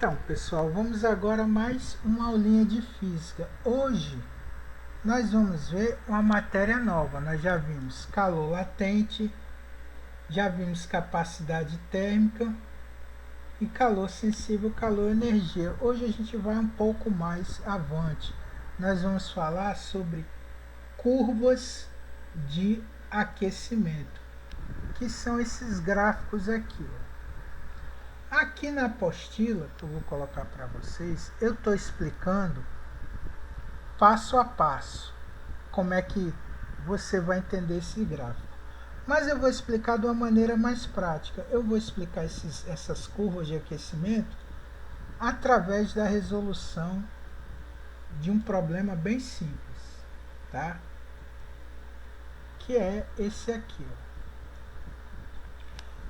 Então, pessoal, vamos agora a mais uma aulinha de física. Hoje nós vamos ver uma matéria nova. Nós já vimos calor latente, já vimos capacidade térmica e calor sensível, calor energia. Hoje a gente vai um pouco mais avante. Nós vamos falar sobre curvas de aquecimento, que são esses gráficos aqui. Aqui na apostila, que eu vou colocar para vocês, eu estou explicando passo a passo como é que você vai entender esse gráfico. Mas eu vou explicar de uma maneira mais prática. Eu vou explicar essas curvas de aquecimento através da resolução de um problema bem simples, tá? Que é esse aqui, ó.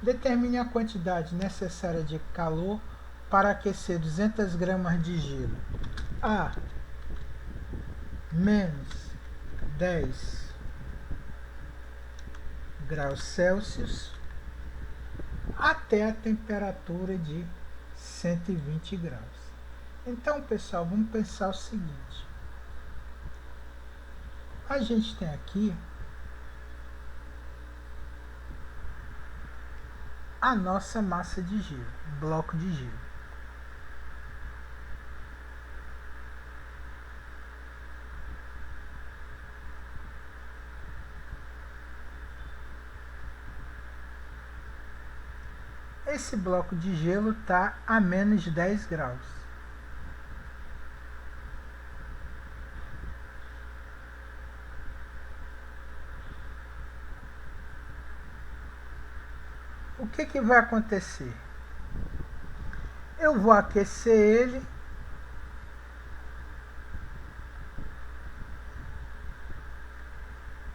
Determine a quantidade necessária de calor para aquecer 200 gramas de gelo a menos 10 graus Celsius até a temperatura de 120 graus. Então, pessoal, vamos pensar o seguinte. A gente tem aqui a nossa massa de gelo, bloco de gelo. Esse bloco de gelo está a menos 10 graus. O que vai acontecer? Eu vou aquecer ele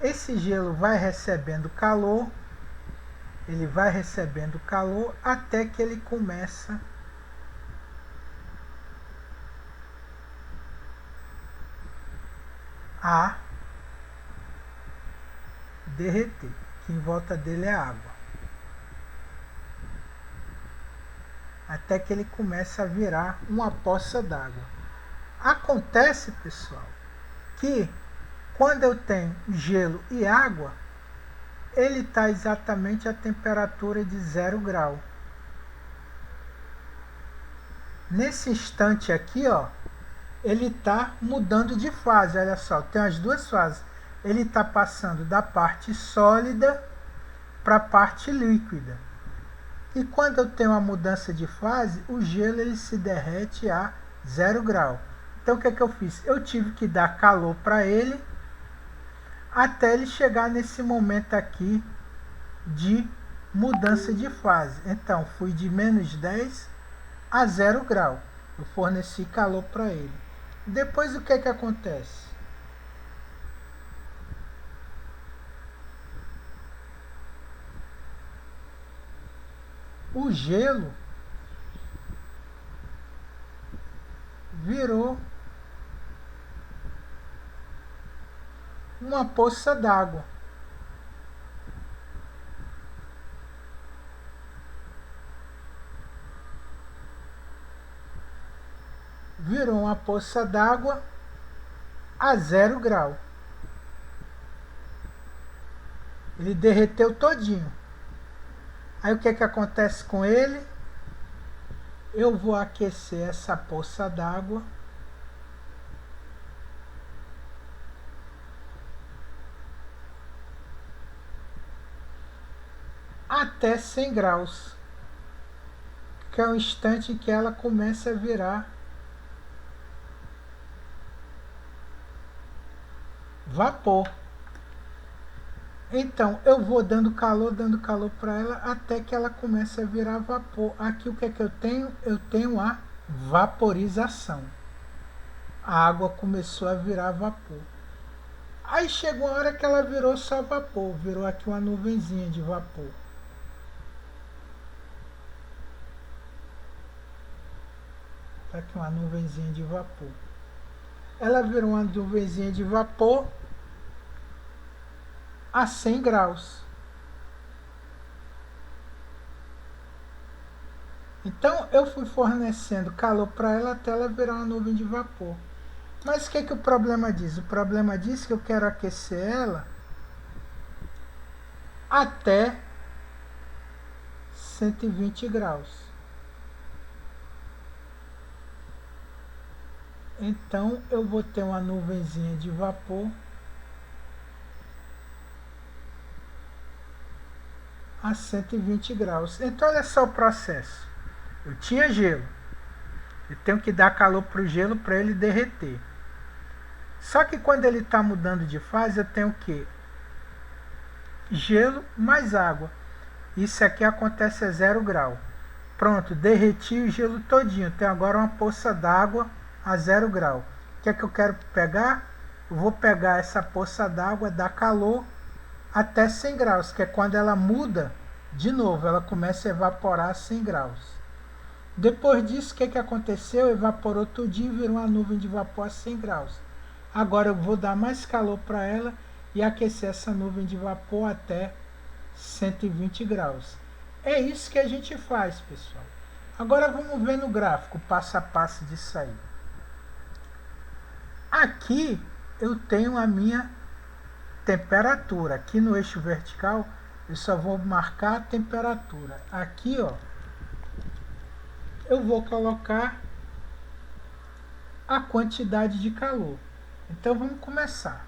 esse gelo vai recebendo calor, ele vai recebendo calor até que ele começa a derreter, que em volta dele é água. Até que ele começa a virar uma poça d'água. Acontece, pessoal, que quando eu tenho gelo e água, ele está exatamente a temperatura de 0 grau. Nesse instante aqui, ó, ele está mudando de fase. Olha só, tem as duas fases. Ele está passando da parte sólida para a parte líquida. E quando eu tenho uma mudança de fase, o gelo ele se derrete a 0 grau. Então o que eu fiz? Eu tive que dar calor para ele até ele chegar nesse momento aqui de mudança de fase. Então fui de menos 10 a 0 grau. Eu forneci calor para ele. Depois o que acontece? O gelo virou uma poça d'água. Virou uma poça d'água a 0 grau. Ele derreteu todinho. Aí o que acontece com ele? Eu vou aquecer essa poça d'água até 100 graus, que é o instante em que ela começa a virar vapor. Então eu vou dando calor para ela até que ela comece a virar vapor. Aqui o que eu tenho? Eu tenho a vaporização. A água começou a virar vapor. Aí chegou a hora que ela virou só vapor, virou aqui uma nuvenzinha de vapor. Tá aqui uma nuvenzinha de vapor. Ela virou uma nuvenzinha de vapor a 100 graus. Então eu fui fornecendo calor para ela até ela virar uma nuvem de vapor. Mas o que o problema diz? O problema diz que eu quero aquecer ela até 120 graus. Então eu vou ter uma nuvenzinha de vapor a 120 graus. Então olha só o processo. Eu tinha gelo. Eu tenho que dar calor para o gelo para ele derreter. Só que quando ele está mudando de fase, eu tenho o quê? Gelo mais água. Isso aqui acontece a 0 grau. Pronto, derreti o gelo todinho. Tenho agora uma poça d'água a 0 grau. O que é que eu quero pegar? Eu vou pegar essa poça d'água, dar calor até 100 graus, que é quando ela muda de novo, ela começa a evaporar a 100 graus. Depois disso, o que aconteceu? Evaporou tudinho e virou uma nuvem de vapor a 100 graus. Agora eu vou dar mais calor para ela e aquecer essa nuvem de vapor até 120 graus. É isso que a gente faz, pessoal. Agora vamos ver no gráfico, passo a passo disso aí. Aqui eu tenho a minha temperatura. Aqui no eixo vertical eu só vou marcar a temperatura. Aqui, ó, eu vou colocar a quantidade de calor. Então vamos começar.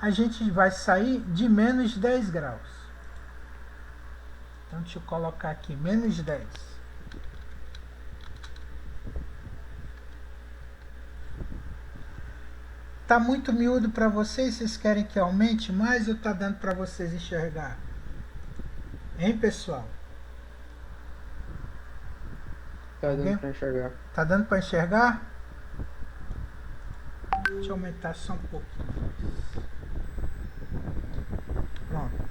A gente vai sair de menos 10 graus. Então deixa eu colocar aqui menos 10. Tá muito miúdo para vocês? Vocês querem que aumente mais ou tá dando para vocês enxergar? Hein, pessoal? Tá dando pra enxergar. Tá dando para enxergar? Deixa eu aumentar só um pouquinho. Pronto.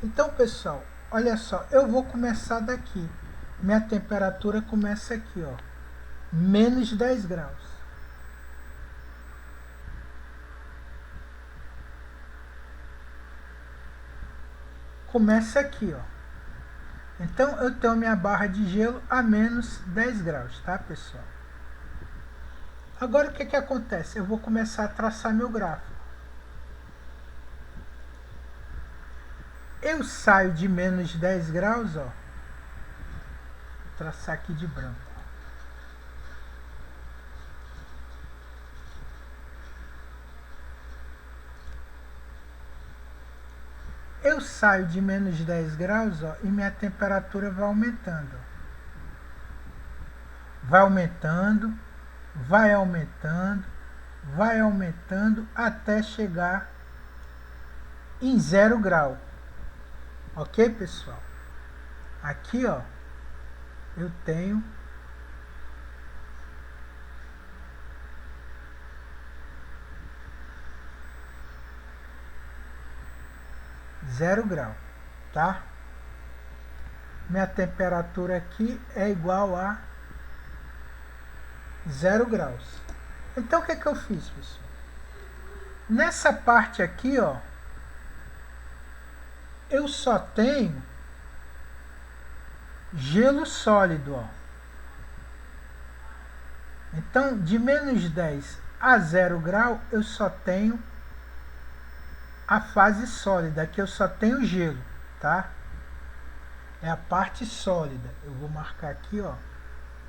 Então, pessoal, olha só, eu vou começar daqui. Minha temperatura começa aqui, ó. Menos 10 graus. Começa aqui, ó. Então eu tenho minha barra de gelo a menos 10 graus, tá, pessoal? Agora o que acontece? Eu vou começar a traçar meu gráfico. Eu saio de menos 10 graus, ó. Vou traçar aqui de branco. Eu saio de menos 10 graus, ó, e minha temperatura vai aumentando. Vai aumentando, vai aumentando, vai aumentando até chegar em 0 grau. Ok, pessoal? Aqui, ó, eu tenho zero grau, tá? Minha temperatura aqui é igual a 0 graus. Então o que eu fiz, pessoal? Nessa parte aqui, ó, eu só tenho gelo sólido, ó. Então, de menos 10 a 0 grau, eu só tenho a fase sólida, aqui eu só tenho gelo, tá? É a parte sólida. Eu vou marcar aqui, ó,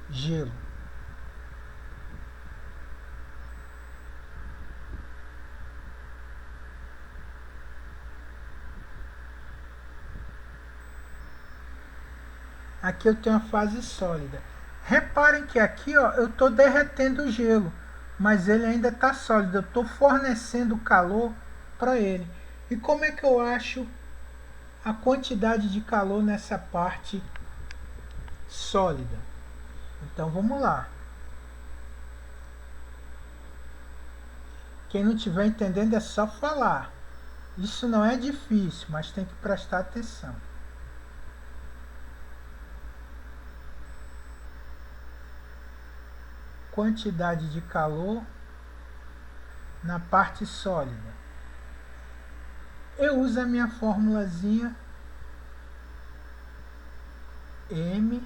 gelo. Aqui eu tenho a fase sólida. Reparem que aqui, ó, eu estou derretendo o gelo, mas ele ainda está sólido. Eu estou fornecendo calor para ele. E como é que eu acho a quantidade de calor nessa parte sólida? Então vamos lá. Quem não estiver entendendo é só falar. Isso não é difícil, mas tem que prestar atenção. Quantidade de calor na parte sólida. Eu uso a minha formulazinha M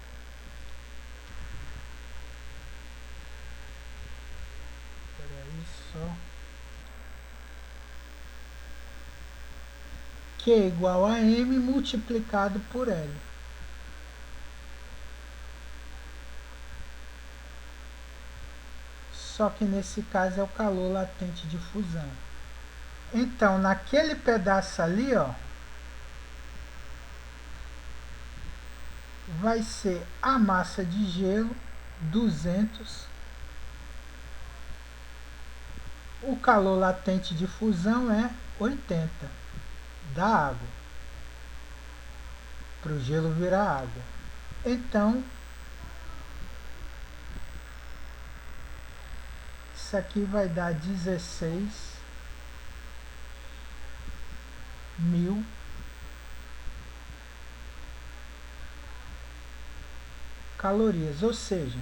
só. Q é igual a M multiplicado por L. Só que nesse caso é o calor latente de fusão. Então, naquele pedaço ali, ó, vai ser a massa de gelo, 200. O calor latente de fusão é 80 da água, para o gelo virar água. Então, isso aqui vai dar 16.000 calorias. Ou seja,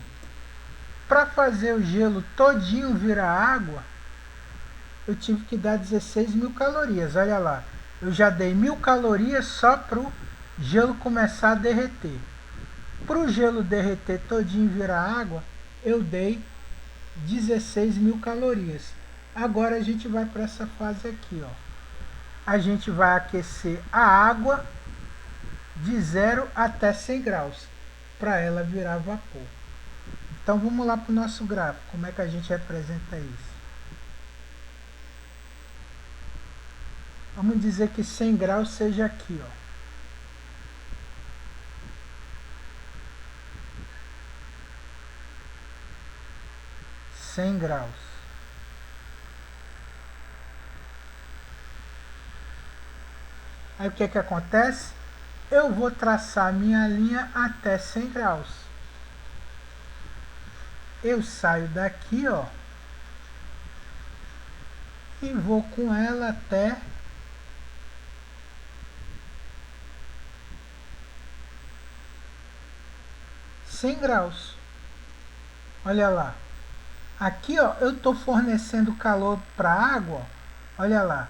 para fazer o gelo todinho virar água, eu tive que dar 16.000 calorias. Olha lá, eu já dei 1.000 calorias só para o gelo começar a derreter. Para o gelo derreter todinho e virar água, eu dei 16.000 calorias. Agora a gente vai para essa fase aqui, ó. A gente vai aquecer a água de 0 até 100 graus, para ela virar vapor. Então vamos lá para o nosso gráfico, como é que a gente representa isso? Vamos dizer que 100 graus seja aqui, ó. graus. Aí o que que acontece? Eu vou traçar minha linha até 100 graus. Eu saio daqui, ó, e vou com ela até 100 graus. Olha lá. Aqui, ó, eu estou fornecendo calor para a água. Olha lá.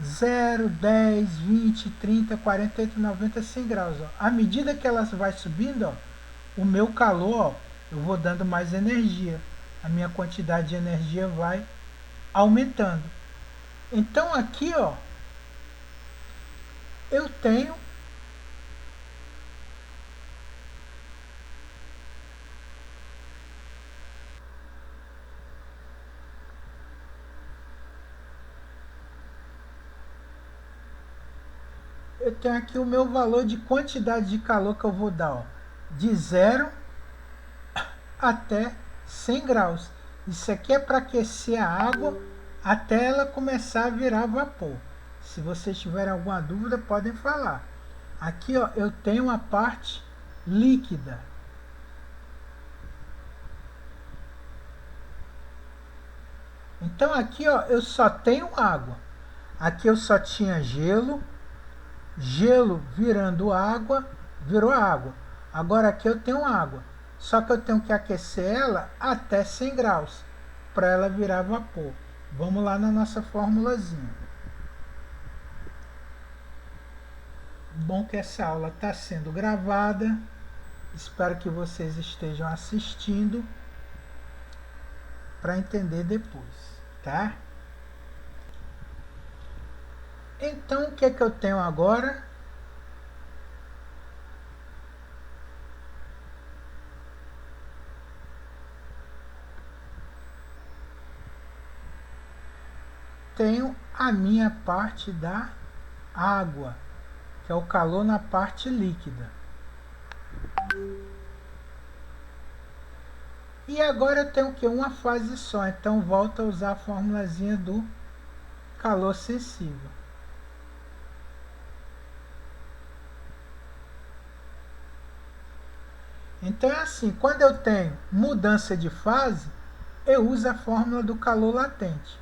0, 10, 20, 30, 48, 90, 100 graus. Ó. À medida que ela vai subindo, ó, o meu calor, ó, eu vou dando mais energia. A minha quantidade de energia vai aumentando. Então aqui, ó, eu tenho aqui o meu valor de quantidade de calor que eu vou dar, ó, de 0 até 100 graus. Isso aqui é para aquecer a água até ela começar a virar vapor. Se vocês tiverem alguma dúvida, podem falar. Aqui, ó, eu tenho a parte líquida. Então aqui, ó, eu só tenho água. Aqui eu só tinha gelo. Gelo virando água, virou água. Agora aqui eu tenho água. Só que eu tenho que aquecer ela até 100 graus para ela virar vapor. Vamos lá na nossa formulazinha. Bom que essa aula está sendo gravada. Espero que vocês estejam assistindo para entender depois, tá? Então, o que é que eu tenho agora? Tenho a minha parte da água, que é o calor na parte líquida. E agora eu tenho que uma fase só, então volto a usar a formulazinha do calor sensível. Então é assim, quando eu tenho mudança de fase, eu uso a fórmula do calor latente.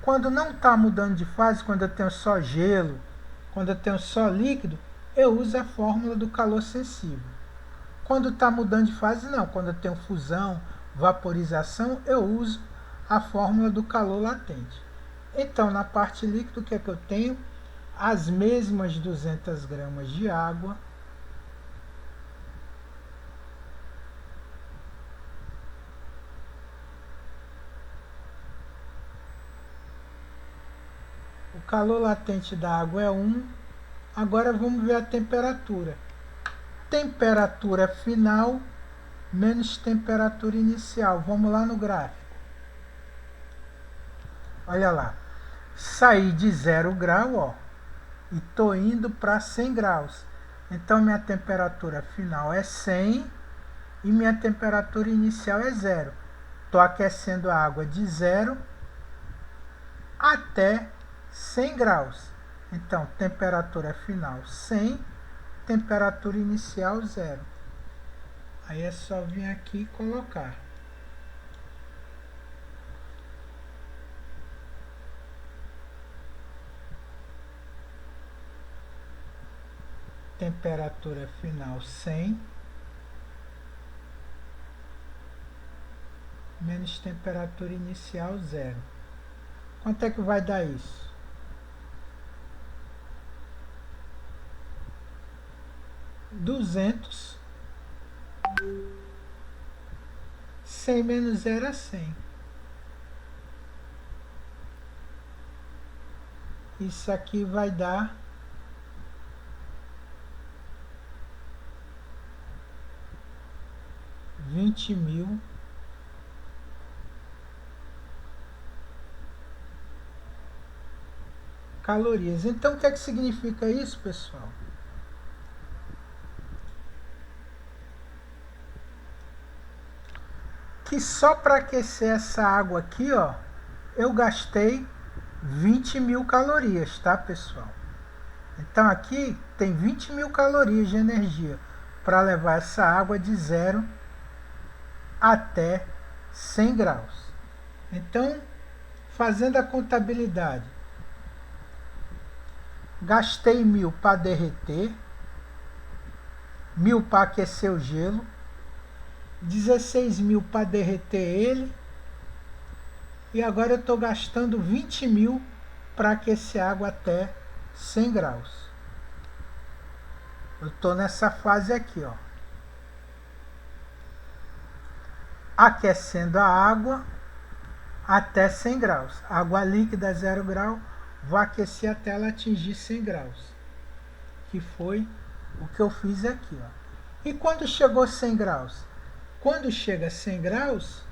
Quando não está mudando de fase, quando eu tenho só gelo, quando eu tenho só líquido, eu uso a fórmula do calor sensível. Quando está mudando de fase, não. Quando eu tenho fusão, vaporização, eu uso a fórmula do calor latente. Então, na parte líquida, o que é que eu tenho? As mesmas 200 gramas de água, calor latente da água é 1. Agora vamos ver a temperatura. Temperatura final menos temperatura inicial. Vamos lá no gráfico. Olha lá. Saí de 0 grau, ó, e tô indo para 100 graus. Então minha temperatura final é 100 e minha temperatura inicial é 0. Tô aquecendo a água de 0 até 100 graus. Então, temperatura final 100, temperatura inicial 0. Aí é só vir aqui e colocar. Temperatura final 100 menos temperatura inicial 0. Quanto é que vai dar isso? 200. 100 menos 0 é 100. Isso aqui vai dar 20.000 calorias. Então, o que é que significa isso, pessoal? Que só para aquecer essa água aqui, ó, eu gastei 20.000 calorias, tá, pessoal? Então aqui tem 20.000 calorias de energia para levar essa água de 0 até 100 graus. Então, fazendo a contabilidade, gastei 1.000 para derreter, 1.000 para aquecer o gelo, 16.000 para derreter ele, e agora eu estou gastando 20.000 para aquecer a água até 100 graus. Eu estou nessa fase aqui, ó, aquecendo a água até 100 graus. Água líquida 0 grau, vou aquecer até ela atingir 100 graus, que foi o que eu fiz aqui, ó. E quando chegou 100 graus? Quando chega a 100 graus,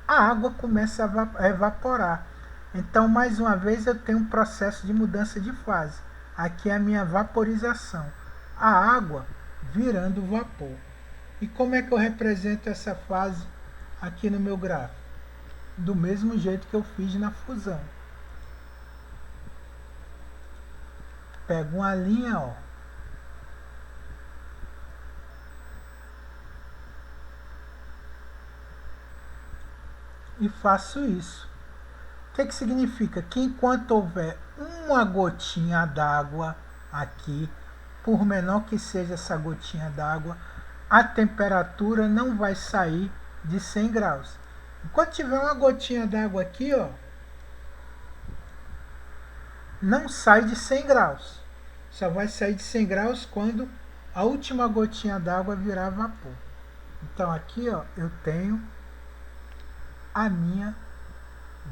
a água começa a evaporar. Então, mais uma vez, eu tenho um processo de mudança de fase. Aqui é a minha vaporização. A água virando vapor. E como é que eu represento essa fase aqui no meu gráfico? Do mesmo jeito que eu fiz na fusão. Pego uma linha, ó, e faço isso. O que significa? Que enquanto houver uma gotinha d'água aqui, por menor que seja essa gotinha d'água, a temperatura não vai sair de 100 graus. Enquanto tiver uma gotinha d'água aqui, ó, não sai de 100 graus. Só vai sair de 100 graus quando a última gotinha d'água virar vapor. Então aqui, ó, eu tenho a minha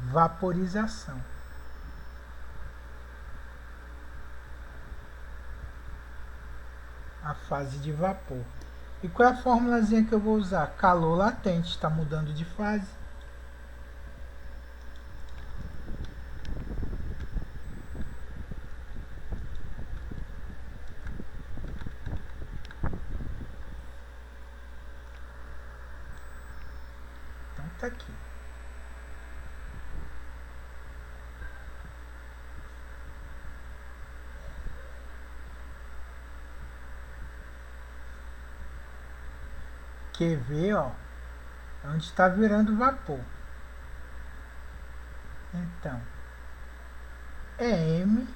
vaporização. A fase de vapor. E qual é a formulazinha que eu vou usar? Calor latente, está mudando de fase. Então tá aqui. QV, ó, é onde está virando vapor. Então, é M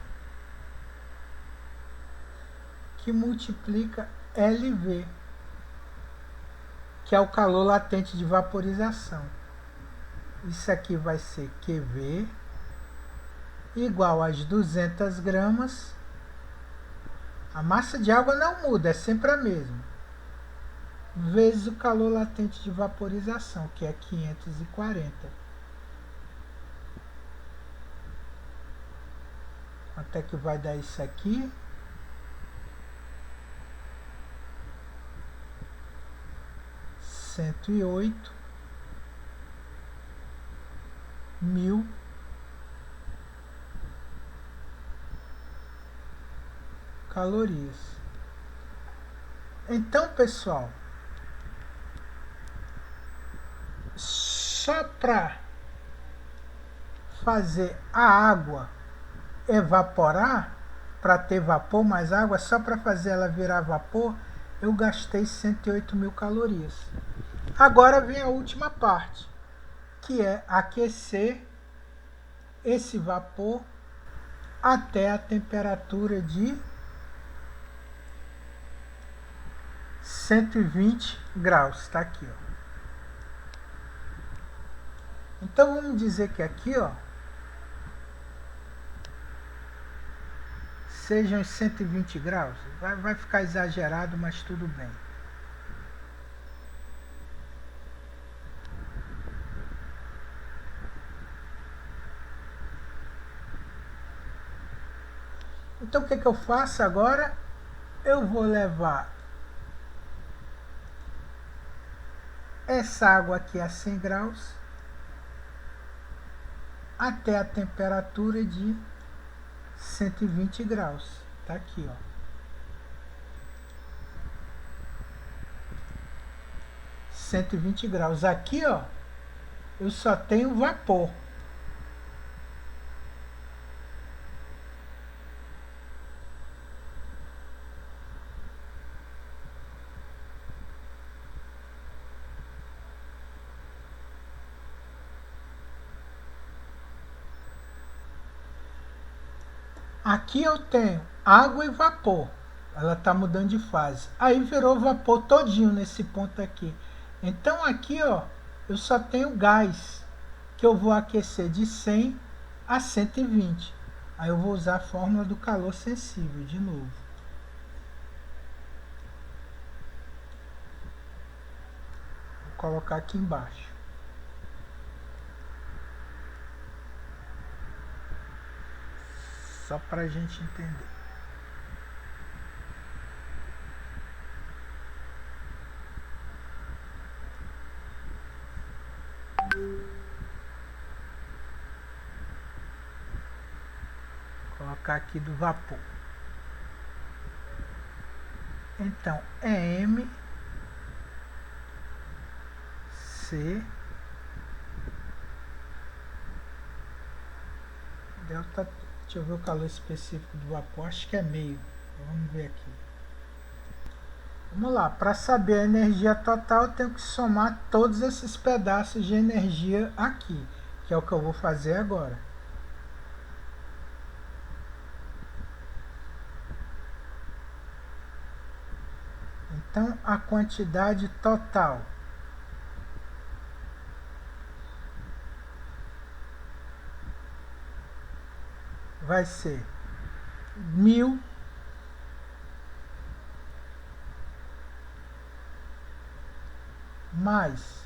que multiplica LV, que é o calor latente de vaporização. Isso aqui vai ser QV igual às 200 gramas. A massa de água não muda, é sempre a mesma, vezes o calor latente de vaporização, que é 540. Até que vai dar isso aqui. Cento e 8.000 calorias. Então, pessoal, só para fazer a água evaporar, para ter vapor, mais água, só para fazer ela virar vapor, eu gastei 108.000 calorias. Agora vem a última parte, que é aquecer esse vapor até a temperatura de 120 graus. Está aqui, ó. Então vamos dizer que aqui, ó, sejam 120 graus. Vai ficar exagerado, mas tudo bem. Então o que eu faço agora? Eu vou levar essa água aqui a 100 graus até a temperatura de 120 graus. Tá aqui, ó. °120. Aqui, ó, eu só tenho vapor. Aqui eu tenho água e vapor. Ela está mudando de fase. Aí virou vapor todinho nesse ponto aqui. Então aqui, ó, eu só tenho gás, que eu vou aquecer de 100 a 120. Aí eu vou usar a fórmula do calor sensível de novo. Vou colocar aqui embaixo. Só para a gente entender. Vou colocar aqui do vapor. Então, é M, C, delta. Deixa eu ver o calor específico do vapor, acho que é meio. Vamos ver aqui. Vamos lá, para saber a energia total, eu tenho que somar todos esses pedaços de energia aqui, que é o que eu vou fazer agora. Então, a quantidade total vai ser 1.000 mais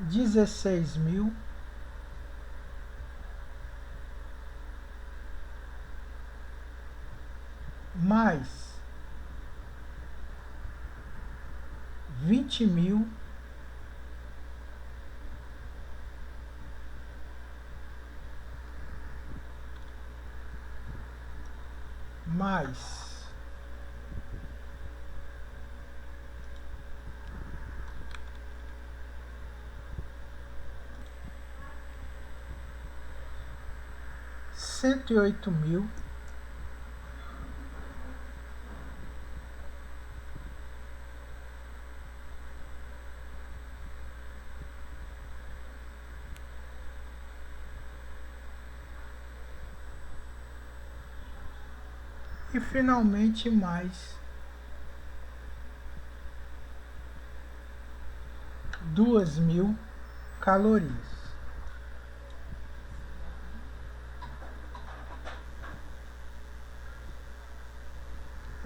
16.000 mais 20.000 mais 108.000 e finalmente mais 2.000 calorias.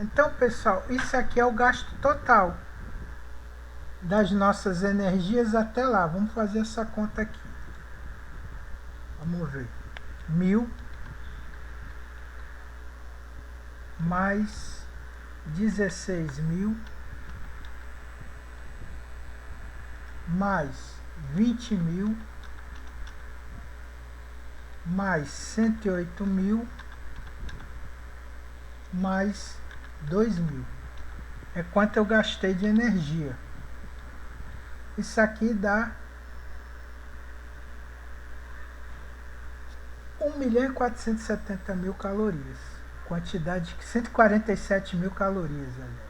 Então, pessoal, isso aqui é o gasto total das nossas energias até lá. Vamos fazer essa conta aqui. Vamos ver. 1.000 mais 16.000 mais 20.000 mais 108.000 mais 2.000. É quanto eu gastei de energia. Isso aqui dá 1.470.000 calorias. Quantidade de 147.000 calorias, aliás.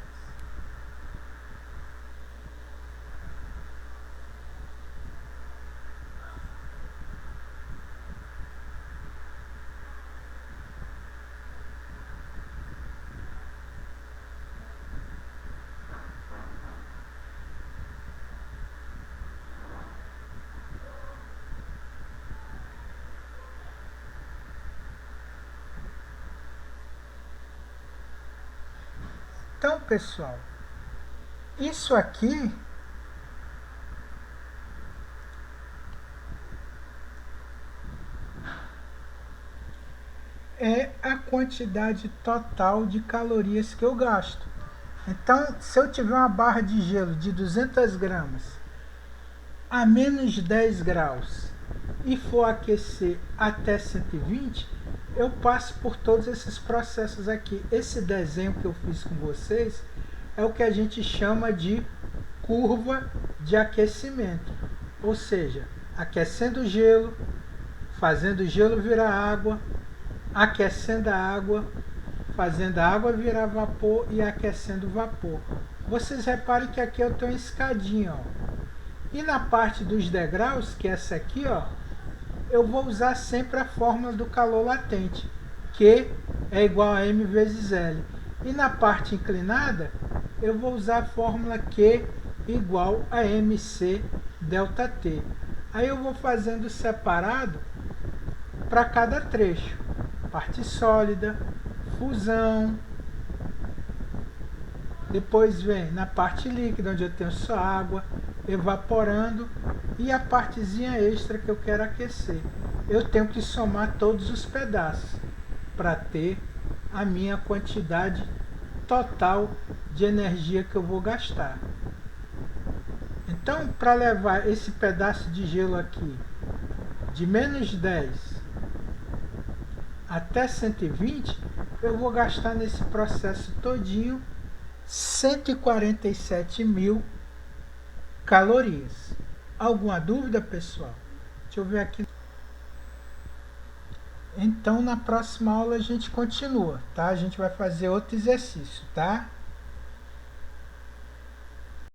Então, pessoal, isso aqui é a quantidade total de calorias que eu gasto. Então, se eu tiver uma barra de gelo de 200 gramas a menos 10 graus e for aquecer até 120, eu passo por todos esses processos aqui. Esse desenho que eu fiz com vocês é o que a gente chama de curva de aquecimento. Ou seja, aquecendo o gelo, fazendo o gelo virar água, aquecendo a água, fazendo a água virar vapor e aquecendo o vapor. Vocês reparem que aqui eu tenho uma escadinha, ó. E na parte dos degraus, que é essa aqui, ó, eu vou usar sempre a fórmula do calor latente, Q é igual a M vezes L. E na parte inclinada, eu vou usar a fórmula Q igual a MC delta T. Aí eu vou fazendo separado para cada trecho. Parte sólida, fusão. Depois vem na parte líquida, onde eu tenho só água, evaporando, e a partezinha extra que eu quero aquecer. Eu tenho que somar todos os pedaços para ter a minha quantidade total de energia que eu vou gastar. Então, para levar esse pedaço de gelo aqui de menos 10 até 120, eu vou gastar nesse processo todinho 147.000 calorias. Alguma dúvida, pessoal? Deixa eu ver aqui. Então, na próxima aula a gente continua, tá? A gente vai fazer outro exercício, tá?